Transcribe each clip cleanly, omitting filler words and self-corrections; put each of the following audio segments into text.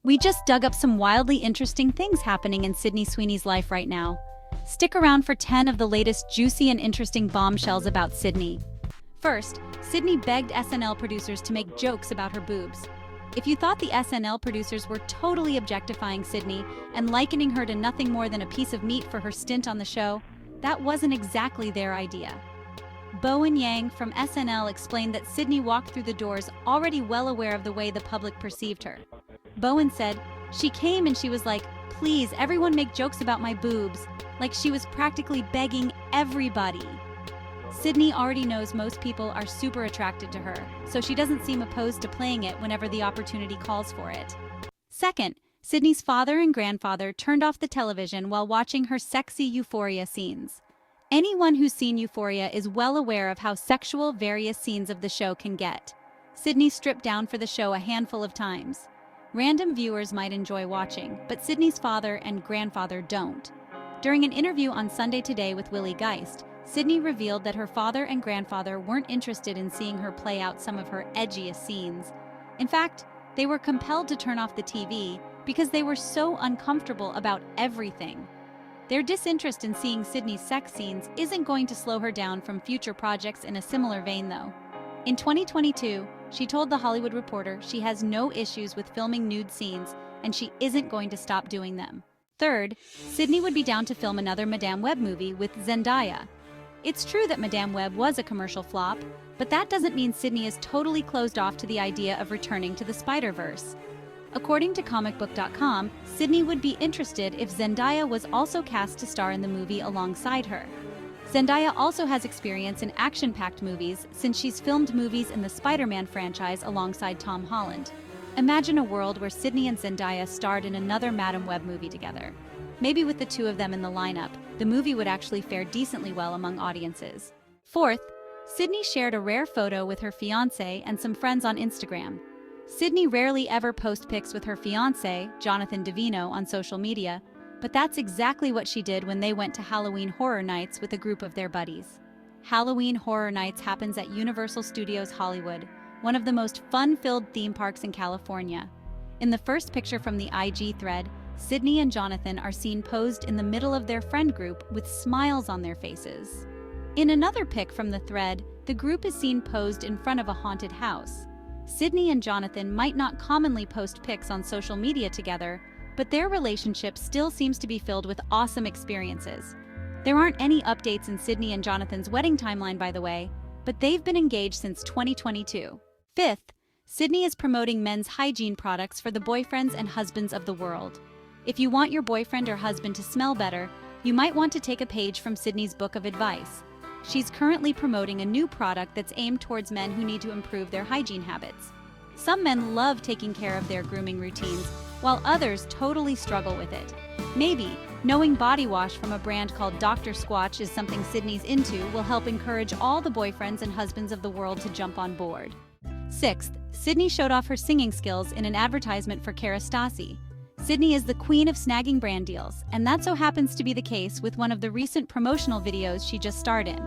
We just dug up some wildly interesting things happening in Sydney Sweeney's life right now. Stick around for 10 of the latest juicy and interesting bombshells about Sydney. First, Sydney begged SNL producers to make jokes about her boobs. If you thought the SNL producers were totally objectifying Sydney and likening her to nothing more than a piece of meat for her stint on the show, that wasn't exactly their idea. Bowen Yang from SNL explained that Sydney walked through the doors already well aware of the way the public perceived her. Bowen said, "She came and she was like, 'Please, everyone make jokes about my boobs,' like she was practically begging everybody." Sydney already knows most people are super attracted to her, so she doesn't seem opposed to playing it whenever the opportunity calls for it. Second, Sydney's father and grandfather turned off the television while watching her sexy Euphoria scenes. Anyone who's seen Euphoria is well aware of how sexual various scenes of the show can get. Sydney stripped down for the show a handful of times. Random viewers might enjoy watching, but Sydney's father and grandfather don't. During an interview on Sunday Today with Willie Geist, Sydney revealed that her father and grandfather weren't interested in seeing her play out some of her edgiest scenes. In fact, they were compelled to turn off the TV because they were so uncomfortable about everything. Their disinterest in seeing Sydney's sex scenes isn't going to slow her down from future projects in a similar vein, though. In 2022, she told The Hollywood Reporter she has no issues with filming nude scenes and she isn't going to stop doing them. Third, Sydney would be down to film another Madame Web movie with Zendaya. It's true that Madame Web was a commercial flop, but that doesn't mean Sydney is totally closed off to the idea of returning to the Spider-Verse. According to comicbook.com, Sydney would be interested if Zendaya was also cast to star in the movie alongside her. Zendaya also has experience in action-packed movies since she's filmed movies in the Spider-Man franchise alongside Tom Holland. Imagine a world where Sydney and Zendaya starred in another Madame Web movie together. Maybe with the two of them in the lineup, the movie would actually fare decently well among audiences. Fourth, Sydney shared a rare photo with her fiance and some friends on Instagram. Sydney rarely ever posts pics with her fiance, Jonathan Davino, on social media, but that's exactly what she did when they went to Halloween Horror Nights with a group of their buddies. Halloween Horror Nights happens at Universal Studios Hollywood, one of the most fun-filled theme parks in California. In the first picture from the IG thread, Sydney and Jonathan are seen posed in the middle of their friend group with smiles on their faces. In another pic from the thread, the group is seen posed in front of a haunted house. Sydney and Jonathan might not commonly post pics on social media together, but their relationship still seems to be filled with awesome experiences. There aren't any updates in Sydney and Jonathan's wedding timeline, by the way, but they've been engaged since 2022. Fifth, Sydney is promoting men's hygiene products for the boyfriends and husbands of the world. If you want your boyfriend or husband to smell better, you might want to take a page from Sydney's book of advice. She's currently promoting a new product that's aimed towards men who need to improve their hygiene habits. Some men love taking care of their grooming routines, while others totally struggle with it. Maybe knowing body wash from a brand called Dr. Squatch is something Sydney's into will help encourage all the boyfriends and husbands of the world to jump on board. Sixth, Sydney showed off her singing skills in an advertisement for Kerastase. Sydney is the queen of snagging brand deals, and that so happens to be the case with one of the recent promotional videos she just starred in.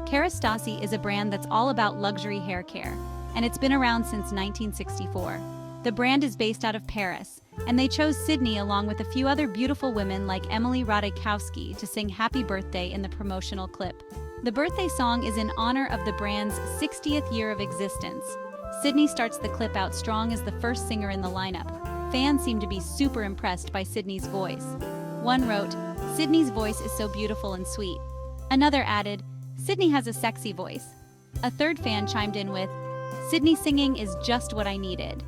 Kerastase is a brand that's all about luxury hair care, and it's been around since 1964. The brand is based out of Paris, and they chose Sydney along with a few other beautiful women like Emily Ratajkowski to sing Happy Birthday in the promotional clip. The birthday song is in honor of the brand's 60th year of existence. Sydney starts the clip out strong as the first singer in the lineup. Fans seem to be super impressed by Sydney's voice. One wrote, "Sydney's voice is so beautiful and sweet." Another added, "Sydney has a sexy voice." A third fan chimed in with, "Sydney singing is just what I needed."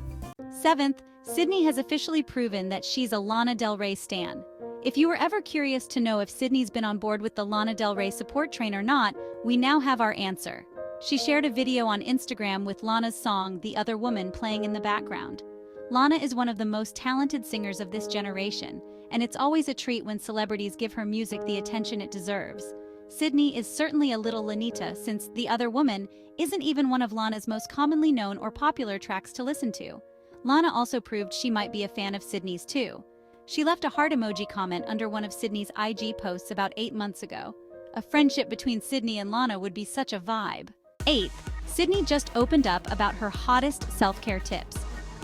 Seventh, Sydney has officially proven that she's a Lana Del Rey stan. If you were ever curious to know if Sydney's been on board with the Lana Del Rey support train or not, we now have our answer. She shared a video on Instagram with Lana's song, "The Other Woman," playing in the background. Lana is one of the most talented singers of this generation, and it's always a treat when celebrities give her music the attention it deserves. Sydney is certainly a little Lanita since "The Other Woman" isn't even one of Lana's most commonly known or popular tracks to listen to. Lana also proved she might be a fan of Sydney's too. She left a heart emoji comment under one of Sydney's IG posts about 8 months ago. A friendship between Sydney and Lana would be such a vibe. 8th, Sydney just opened up about her hottest self-care tips.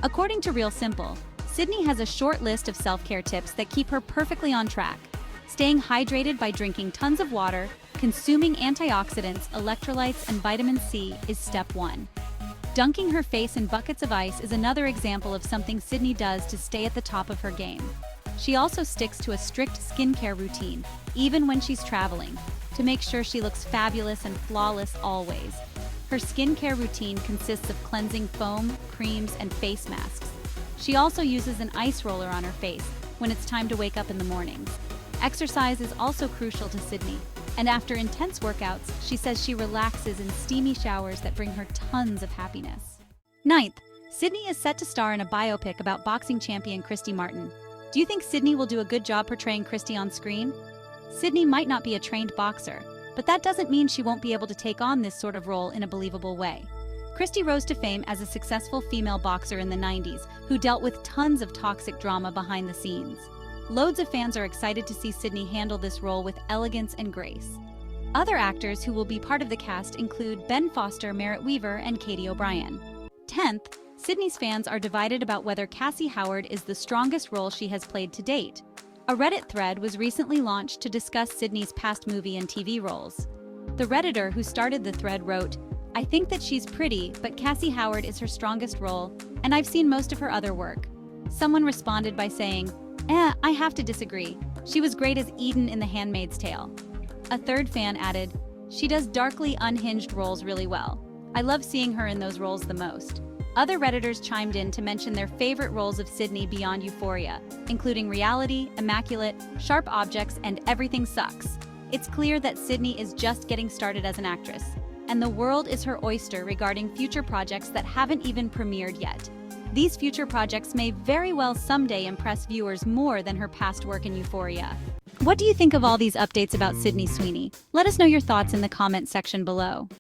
According to Real Simple, Sydney has a short list of self-care tips that keep her perfectly on track. Staying hydrated by drinking tons of water, consuming antioxidants, electrolytes, and vitamin C is step 1. Dunking her face in buckets of ice is another example of something Sydney does to stay at the top of her game. She also sticks to a strict skincare routine, even when she's traveling, to make sure she looks fabulous and flawless always. Her skincare routine consists of cleansing foam, creams, and face masks. She also uses an ice roller on her face when it's time to wake up in the mornings. Exercise is also crucial to Sydney, and after intense workouts, she says she relaxes in steamy showers that bring her tons of happiness. 9th, Sydney is set to star in a biopic about boxing champion Christy Martin. Do you think Sydney will do a good job portraying Christy on screen? Sydney might not be a trained boxer, but that doesn't mean she won't be able to take on this sort of role in a believable way. Christy rose to fame as a successful female boxer in the 90s who dealt with tons of toxic drama behind the scenes. Loads of fans are excited to see Sydney handle this role with elegance and grace. Other actors who will be part of the cast include Ben Foster, Merritt Wever, and Katie O'Brien. 10th, Sydney's fans are divided about whether Cassie Howard is the strongest role she has played to date. A Reddit thread was recently launched to discuss Sydney's past movie and TV roles. The Redditor who started the thread wrote, "I think that she's pretty, but Cassie Howard is her strongest role, and I've seen most of her other work." Someone responded by saying, I have to disagree. She was great as Eden in The Handmaid's Tale." A third fan added, "She does darkly unhinged roles really well. I love seeing her in those roles the most." Other Redditors chimed in to mention their favorite roles of Sydney beyond Euphoria, including Reality, Immaculate, Sharp Objects, and Everything Sucks. It's clear that Sydney is just getting started as an actress, and the world is her oyster regarding future projects that haven't even premiered yet. These future projects may very well someday impress viewers more than her past work in Euphoria. What do you think of all these updates about Sydney Sweeney? Let us know your thoughts in the comment section below.